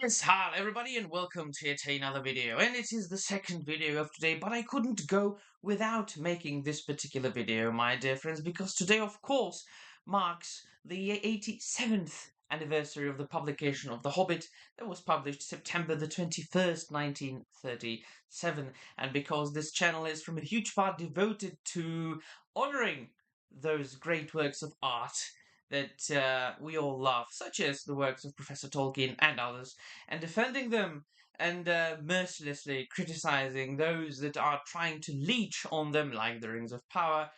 Yes, hi everybody and welcome to yet another video. And it is the second video of today, but I couldn't go without making this particular video, my dear friends, because today, of course, marks the 87th anniversary of the publication of The Hobbit that was published September the 21st, 1937. And because this channel is from a huge part devoted to honoring those great works of art that we all love, such as the works of Professor Tolkien and others, and defending them and mercilessly criticizing those that are trying to leech on them, like the Rings of Power.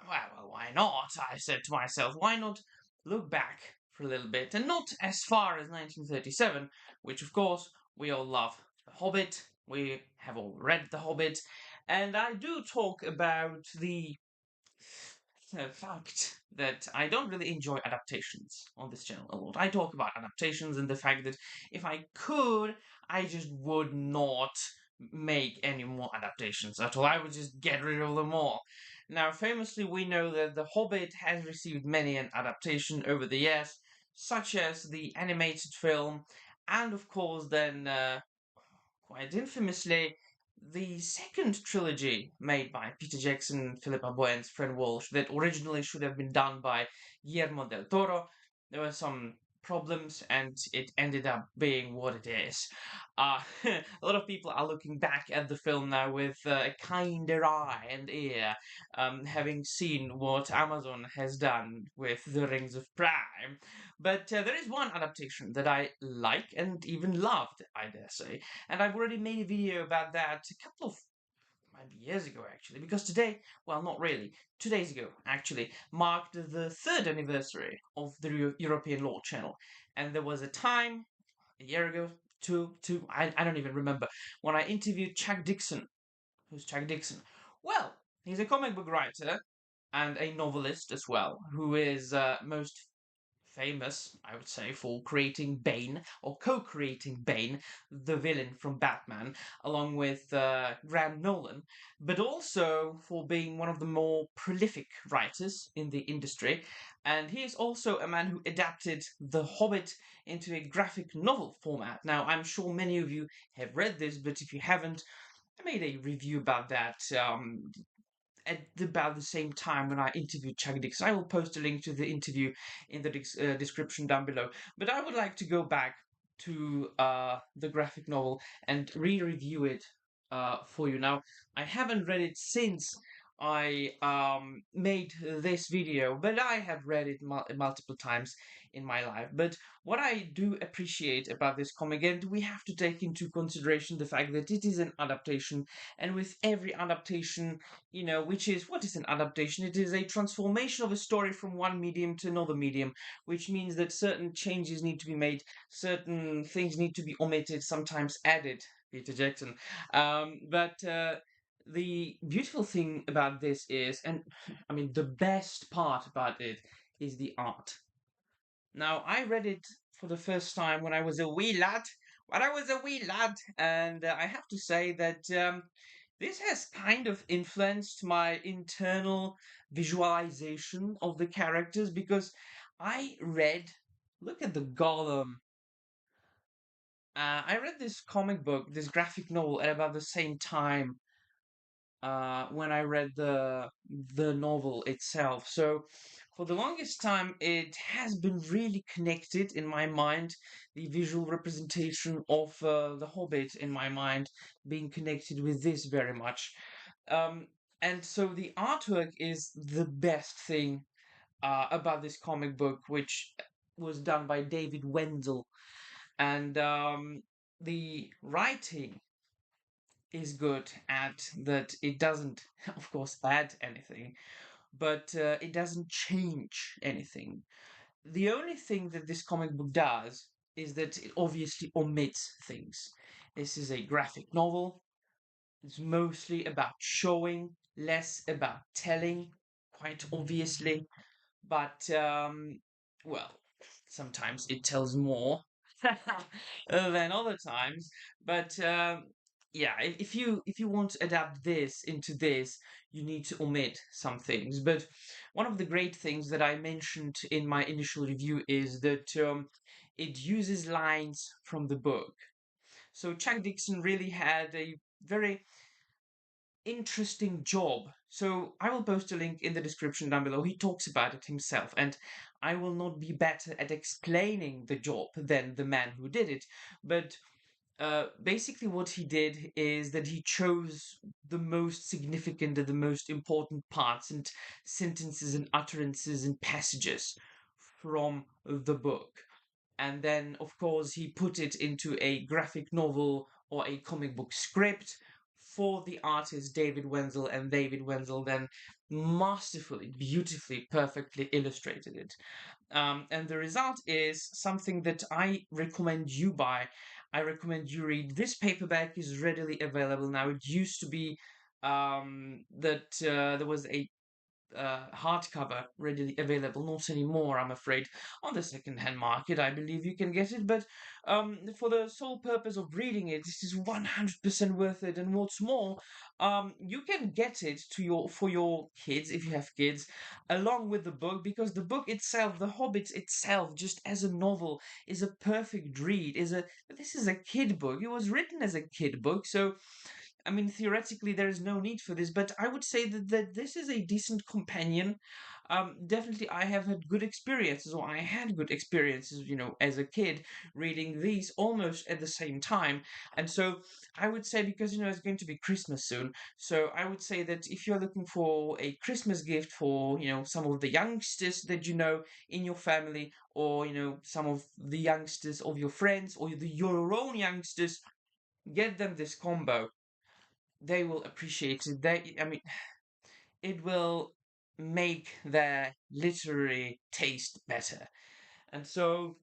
Well, why not? I said to myself, why not look back for a little bit, and not as far as 1937, which of course we all love. The Hobbit, we have all read The Hobbit, and I do talk about the fact that I don't really enjoy adaptations on this channel a lot. I talk about adaptations and the fact that if I could, I just would not make any more adaptations at all. I would just get rid of them all. Now, famously, we know that The Hobbit has received many an adaptation over the years, such as the animated film, and of course, then quite infamously, the second trilogy made by Peter Jackson, Philippa Boy, and Fred Walsh that originally should have been done by Guillermo del Toro. There were some problems, and it ended up being what it is. A lot of people are looking back at the film now with a kinder eye and ear, having seen what Amazon has done with The Rings of Prime. But there is one adaptation that I like and even loved, I dare say, and I've already made a video about that a couple of maybe years ago actually, because today, well, not really, 2 days ago actually, marked the third anniversary of the European Law Channel, and there was a time a year ago, I don't even remember, when I interviewed Chuck Dixon. Who's Chuck Dixon? Well, he's a comic book writer and a novelist as well, who is most famous, I would say, for creating Bane, or co-creating Bane, the villain from Batman, along with Graham Nolan, but also for being one of the more prolific writers in the industry. And he is also a man who adapted The Hobbit into a graphic novel format. Now, I'm sure many of you have read this, but if you haven't, I made a review about that at about the same time when I interviewed Chuck Dixon. I will post a link to the interview in the description down below. But I would like to go back to the graphic novel and re-review it for you. Now, I haven't read it since I made this video, but I have read it multiple times in my life. But what I do appreciate about this comic, and we have to take into consideration the fact that it is an adaptation, and with every adaptation, which is what is an adaptation? It is a transformation of a story from one medium to another medium, which means that certain changes need to be made, certain things need to be omitted, sometimes added. Peter Jackson. But the beautiful thing about this is, and I mean, the best part about it is the art. Now, I read it for the first time when I was a wee lad. And I have to say that this has kind of influenced my internal visualization of the characters, because I read, look at the Gollum. I read this comic book, this graphic novel, at about the same time when I read the novel itself. So for the longest time, it has been really connected in my mind. The visual representation of the Hobbit in my mind being connected with this very much. Um, and so the artwork is the best thing about this comic book, which was done by David Wenzel, and the writing is good at that. It doesn't, of course, add anything, but it doesn't change anything. The only thing that this comic book does is that it obviously omits things. This is a graphic novel. It's mostly about showing, less about telling, quite obviously. But, well, sometimes it tells more than other times. But yeah, if you want to adapt this into this, you need to omit some things. But one of the great things that I mentioned in my initial review is that it uses lines from the book. So Chuck Dixon really had a very interesting job. So I will post a link in the description down below. He talks about it himself, and I will not be better at explaining the job than the man who did it. But basically, what he did is that he chose the most significant and the most important parts and sentences and utterances and passages from the book. And then, of course, he put it into a graphic novel or a comic book script for the artist David Wenzel, and David Wenzel then masterfully, beautifully, perfectly illustrated it. And the result is something that I recommend you buy. I recommend you read. This paperback is readily available now. It used to be that there was a hardcover readily available. Not anymore, I'm afraid. On the second-hand market, I believe you can get it, but for the sole purpose of reading it, this is 100% worth it. And what's more, you can get it to your for your kids if you have kids, along with the book, because the book itself, The Hobbit itself, just as a novel, is a perfect read. This is a kid book. It was written as a kid book, so I mean, theoretically, there is no need for this, but I would say that this is a decent companion. Definitely, I have had good experiences, or I had good experiences, as a kid, reading these almost at the same time. And so I would say, because, it's going to be Christmas soon, so I would say that if you're looking for a Christmas gift for, some of the youngsters that you know in your family, or, some of the youngsters of your friends, or your own youngsters, get them this combo. They will appreciate it. I mean, it will make their literary taste better. And so,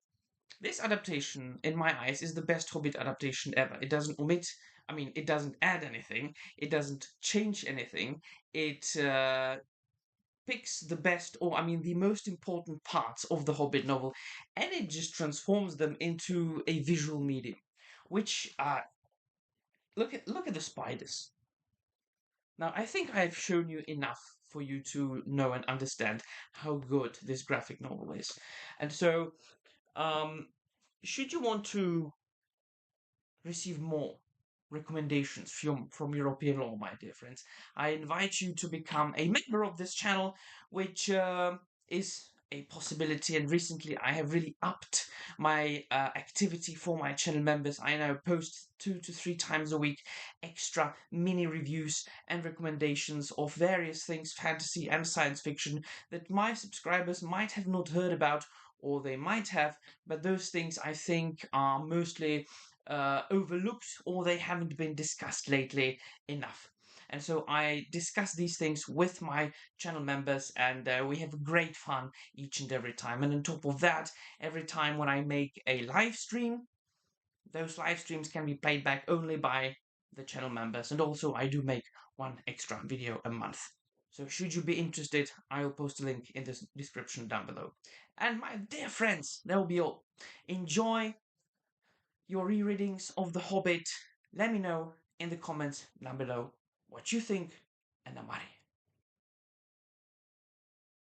this adaptation, in my eyes, is the best Hobbit adaptation ever. It doesn't omit, I mean, it doesn't add anything, it doesn't change anything. It picks the best, or I mean, the most important parts of the Hobbit novel, and it just transforms them into a visual medium. Which, look at the spiders. Now, I think I've shown you enough for you to know and understand how good this graphic novel is. And so, um, should you want to receive more recommendations from European law, my dear friends, I invite you to become a member of this channel, which is a possibility. And recently, I have really upped my activity for my channel members. I now post 2 to 3 times a week extra mini reviews and recommendations of various things, fantasy and science fiction, that my subscribers might have not heard about, or they might have, but those things I think are mostly overlooked, or they haven't been discussed lately enough. And so I discuss these things with my channel members, and we have great fun each and every time. And on top of that, every time when I make a live stream, those live streams can be played back only by the channel members. And also, I do make one extra video a month. So should you be interested, I will post a link in the description down below. And my dear friends, that will be all. Enjoy your rereadings of The Hobbit. Let me know in the comments down below what you think, and Amari.